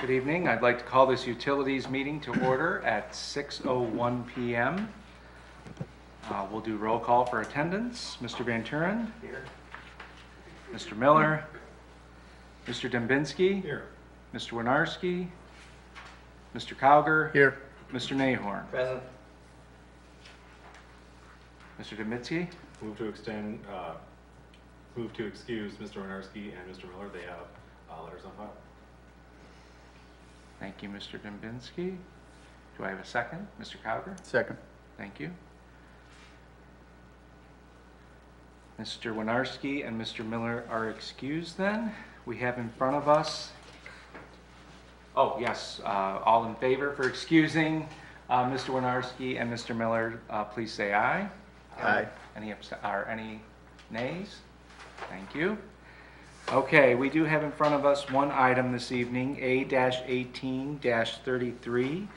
Good evening. I'd like to call this utilities meeting to order at 6:01 p.m. We'll do roll call for attendance. Mr. Van Turen? Here. Mr. Miller? Mr. Dembinski? Here. Mr. Winarski? Mr. Cowger? Here. Mr. Nahorn? Present. Mr. Dembinski? Move to excuse Mr. Winarski and Mr. Miller. They have letters on file. Thank you, Mr. Dembinski. Do I have a second? Mr. Cowger? Second. Thank you. Mr. Winarski and Mr. Miller are excused then. We have in front of us, oh yes, all in favor for excusing Mr. Winarski and Mr. Miller, please say aye. Aye. Any nays? Thank you. Okay, we do have in front of us one item this evening, A-18-33,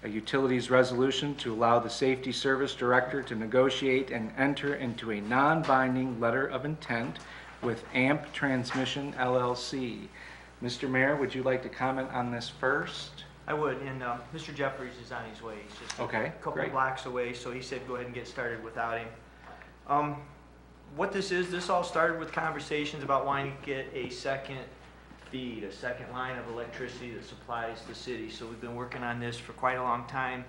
a utilities resolution to allow the Safety Service Director to negotiate and enter into a non-binding letter of intent with AMP Transmission LLC. Mr. Mayor, would you like to comment on this first? I would, and Mr. Jeffries is on his way. He's just a couple blocks away, so he said go ahead and get started without him. What this is, this all started with conversations about wanting to get a second feed, a second line of electricity that supplies the city. So we've been working on this for quite a long time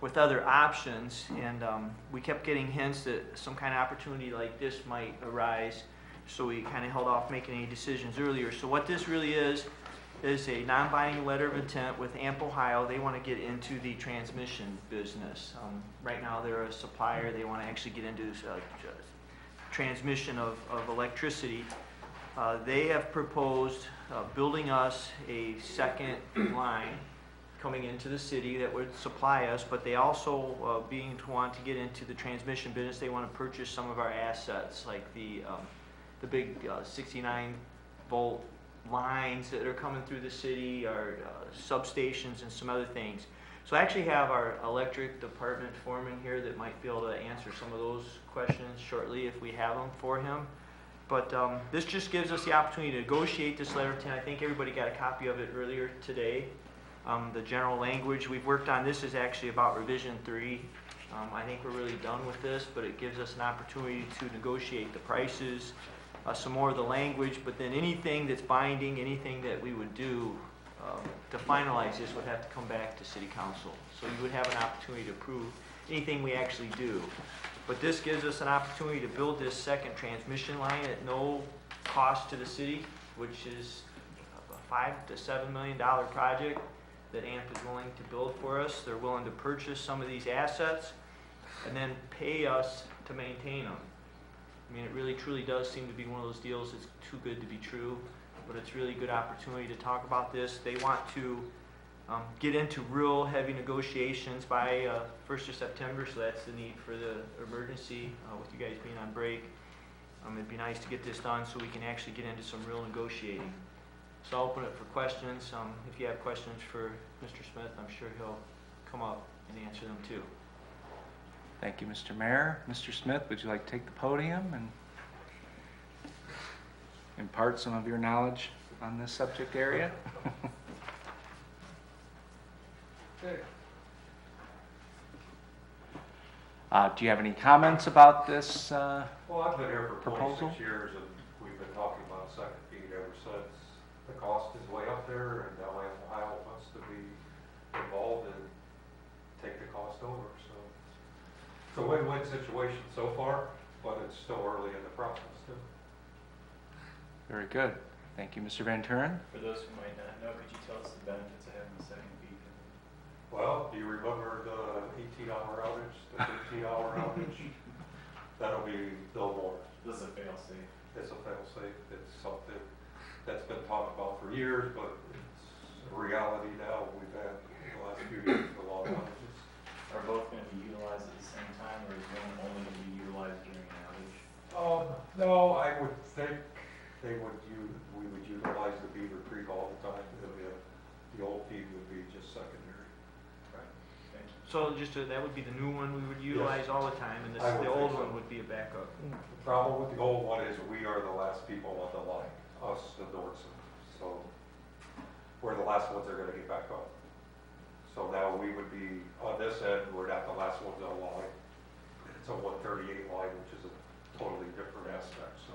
with other options, and we kept getting hints that some kind of opportunity like this might arise, so we kind of held off making any decisions earlier. So what this really is a non-binding letter of intent with AMP Ohio. They want to get into the transmission business. Right now they're a supplier. They want to actually get into transmission of electricity. They have proposed building us a second line coming into the city that would supply us, but they also want to get into the transmission business. They want to purchase some of our assets, like the big 69 volt lines that are coming through the city, our substations and some other things. So I actually have our electric department foreman here that might be able to answer some of those questions shortly if we have them for him. But this just gives us the opportunity to negotiate this letter of intent. I think everybody got a copy of it earlier today. The general language we've worked on, this is actually about revision 3. I think we're really done with this, but it gives us an opportunity to negotiate the prices, some more of the language, but then anything that's binding, anything that we would do to finalize this would have to come back to City Council. So you would have an opportunity to approve anything we actually do. But this gives us an opportunity to build this second transmission line at no cost to the city, which is a $5 to $7 million project that AMP is willing to build for us. They're willing to purchase some of these assets and then pay us to maintain them. I mean, it really truly does seem to be one of those deals that's too good to be true, but it's really a good opportunity to talk about this. They want to get into real heavy negotiations by 1st of September, so that's the need for the emergency with you guys being on break. It'd be nice to get this done so we can actually get into some real negotiating. So I'll open it for questions. If you have questions for Mr. Smith, I'm sure he'll come up and answer them too. Thank you, Mr. Mayor. Mr. Smith, would you like to take the podium and impart some of your knowledge on this subject area? Okay. Do you have any comments about this Well, I've been here for proposal? 26 years, and we've been talking about a second feed ever since. The cost is way up there, and now Ohio wants to be involved and take the cost over. So it's a win-win situation so far, but it's still early in the process too. Very good. Thank you, Mr. Van Turen. For those who might not know, could you tell us the benefits of having the second feed? Well, do you remember the 18-hour outage, the 15-hour outage? That'll be no more. This is a fail-safe. It's a fail-safe. It's something that's been talked about for years, but it's a reality now. We've had in the last few years a lot of outages. Are both going to be utilized at the same time, or is one only going to be utilized during an outage? No, I would think we would utilize the Beaver Creek all the time. The old feed would be just secondary. So that would be the new one we would utilize all the time, and the old one would be a backup. The problem with the old one is we are the last people on the line, us, the Nordson. So we're the last ones they're gonna get back on. So now we would be, on this end, we're not the last ones on the line. It's a 138 line, which is a totally different aspect, so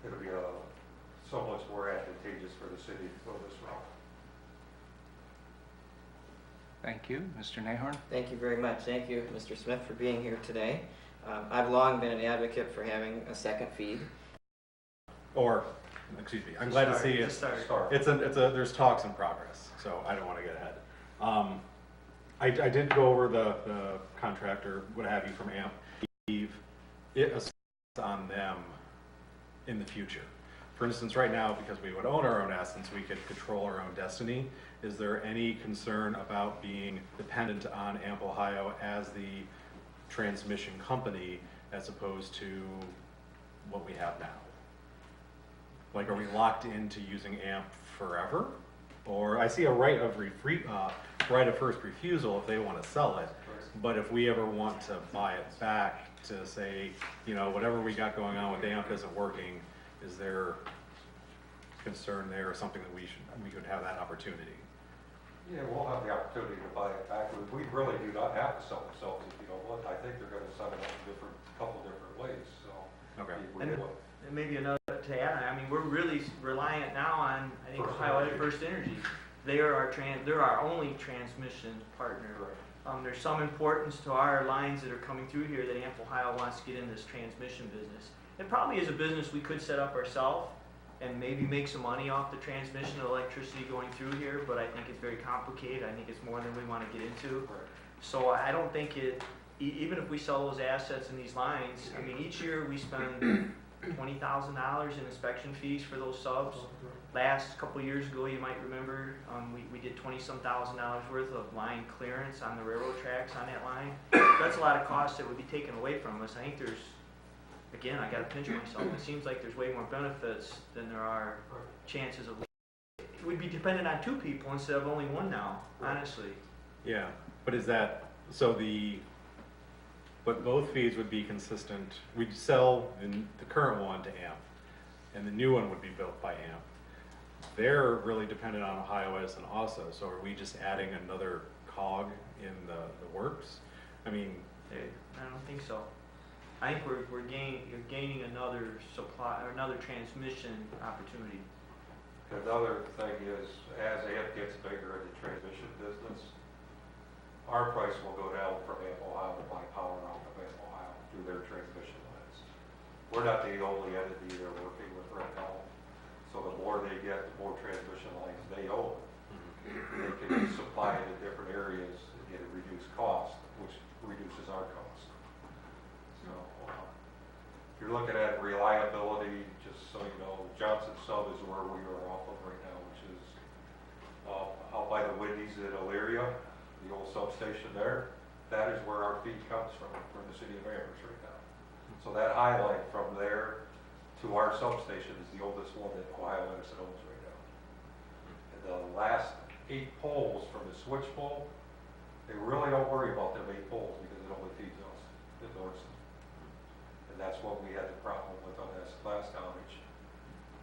it'll be so much more advantageous for the city to go this route. Thank you. Mr. Nahorn? Thank you very much. Thank you, Mr. Smith, for being here today. I've long been an advocate for having a second feed. Or, excuse me, I'm glad to see it. Start. There's talks in progress, so I don't want to get ahead. I did go over the contract or what have you from AMP. It assigns on them in the future. For instance, right now, because we would own our own assets, we could control our own destiny. Is there any concern about being dependent on AMP Ohio as the transmission company as opposed to what we have now? Like, are we locked into using AMP forever? Or I see a right of first refusal if they want to sell it. But if we ever want to buy it back to say, you know, whatever we got going on with AMP isn't working, is there concern there or something that we could have that opportunity? Yeah, we'll have the opportunity to buy it back. We really do not have to sell ourselves if you don't want. I think they're gonna sell it a couple different ways, so. Okay. And maybe another to add, I mean, we're really reliant now on, I think, Ohio First Energy. They are they're our only transmission partner. Right. There's some importance to our lines that are coming through here that AMP Ohio wants to get in this transmission business. It probably is a business we could set up ourselves and maybe make some money off the transmission of electricity going through here, but I think it's very complicated. I think it's more than we want to get into. Right. So I don't think even if we sell those assets and these lines, I mean, each year we spend $20,000 in inspection fees for those subs. Last couple of years ago, you might remember, we did $20-some thousand worth of line clearance on the railroad tracks on that line. That's a lot of costs that would be taken away from us. I think there's, again, I gotta pinch myself. It seems like there's way more benefits than there are chances of. It would be dependent on two people instead of only one now, honestly. Yeah, but is that, but both feeds would be consistent. We'd sell the current one to AMP, and the new one would be built by AMP. They're really dependent on Ohio Edison also, so are we just adding another cog in the works? I mean, I don't think so. I think you're gaining another supply, or another transmission opportunity. Another thing is, as AMP gets bigger in the transmission business, our price will go down from AMP Ohio to buy power off of AMP Ohio through their transmission lines. We're not the only entity they're working with right now. So the more they get, the more transmission lines they own. They can be supplied in different areas and get a reduced cost, which reduces our cost. So if you're looking at reliability, just so you know, Johnson Sub is where we are off of right now, which is out by the Wendy's in Elyria, the old substation there. That is where our feed comes from the city of Amherst right now. So that highlight from there to our substation is the oldest one that Ohio Edison owns right now. And the last 8 poles from the switch pole, they really don't worry about them 8 poles because it only feeds us in Northson. And that's what we had the problem with on this last outage.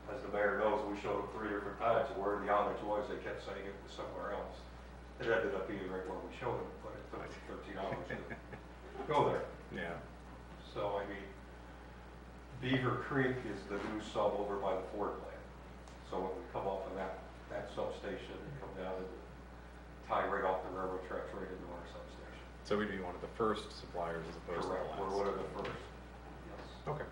As the mayor knows, we showed them 3 different times where the outage was. They kept saying it was somewhere else. It ended up being right where we showed them, but it took 13 hours to go there. yeah. So, I mean, Beaver Creek is the new sub over by the Ford plant. So when we come off of that substation and come down and tie right off the railroad tracks right into our substation. So we'd be one of the first suppliers as opposed Correct, to the we're last. one of the first. Yes. Okay.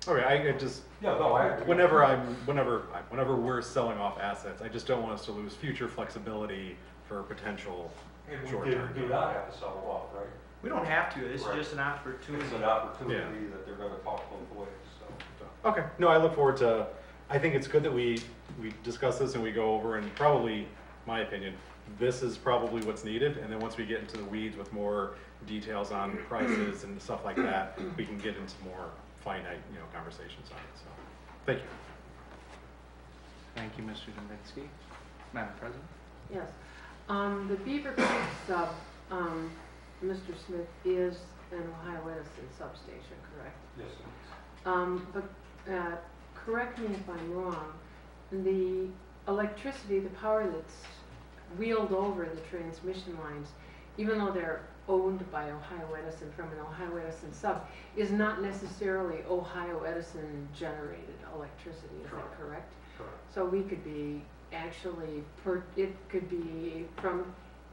Okay, I just, Yeah, no, whenever we're selling off assets, I just don't want us to lose future flexibility for potential And we short-term. do not have to sell them off, right? We don't have to. This is Right. just an opportunity. It's an opportunity that they're gonna talk both ways, so. Okay, no, I look forward to, I think it's good that we discuss this and we go over and probably, my opinion, this is probably what's needed, and then once we get into the weeds with more details on prices and stuff like that, we can get into more finite, conversations on it, so, thank you. Thank you, Mr. Dombinski. Madam President? Yes. The Beaver Creek sub, Mr. Smith, is an Ohio Edison substation, correct? Yes, it is. But correct me if I'm wrong, the electricity, the power that's wheeled over the transmission lines, even though they're owned by Ohio Edison from an Ohio Edison sub, is not necessarily Ohio Edison generated electricity, is that correct? Correct. So we could be actually, it could be from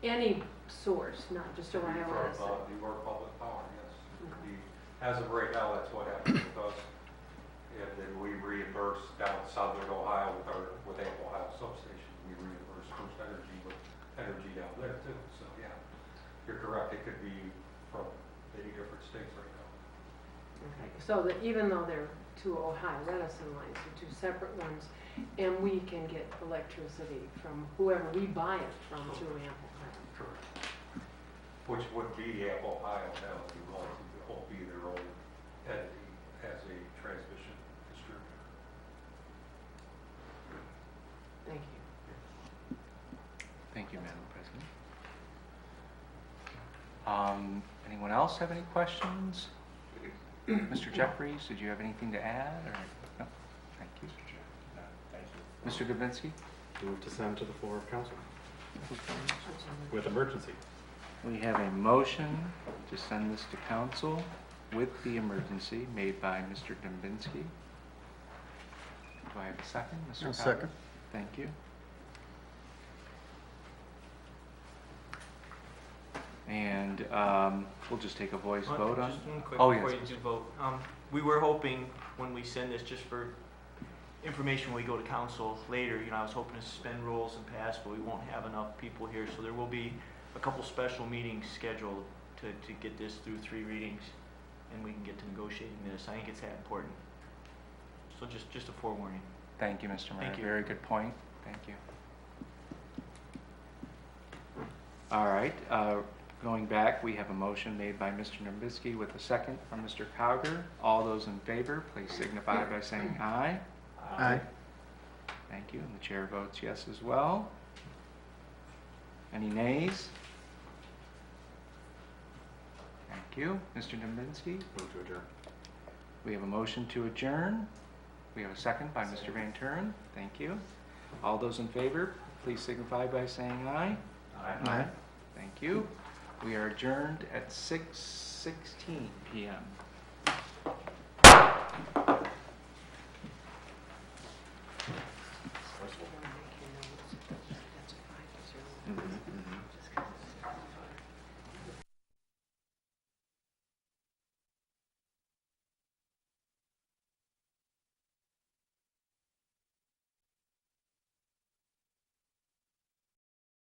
any source, not just Could be Ohio from, Edison. New York Public Power, yes. It could be, as of right now, that's what happens with us. And then we reimburse down southern Ohio with Ample Ohio substation. We reimburse First Energy with energy down there too. So yeah, you're correct. It could be from many different states right now. Okay, so that even though they're two Ohio Edison lines, they're two separate ones, and we can get electricity from whoever we buy it from to Ample Ohio. Correct. Which would be Ample Ohio now, if you will. It won't be their own entity as a transmission distributor. Thank you. Thank you, Madam President. Anyone else have any questions? Mr. Jeffries, did you have anything to add, or? No? Thank you. Mr. Dubinsky? Move to send to the floor of council with emergency. We have a motion to send this to council with the emergency made by Mr. Dubinsky. Do I have a second, Mr. Cowger? Second. Thank you. And we'll just take a voice vote on. Just one quick Oh, before yes. you do vote. We were hoping when we send this, just for information when we go to council later, I was hoping to suspend rules and pass, but we won't have enough people here, so there will be a couple special meetings scheduled to get this through 3 readings, and we can get to negotiating this. I think it's that important. So just a forewarning. Thank you, Mr. Mayor. Thank you. Very good point. Thank you. All right, going back, we have a motion made by Mr. Dubinsky with a second from Mr. Cowger. All those in favor, please signify by saying aye. Aye. Thank you, and the chair votes yes as well. Any nays? Thank you. Mr. Dubinsky, Move to adjourn. we have a motion to adjourn. We have a second by Mr. Van Turen. Thank you. All those in favor, please signify by saying aye. Aye. Thank you. We are adjourned at 6:16 p.m.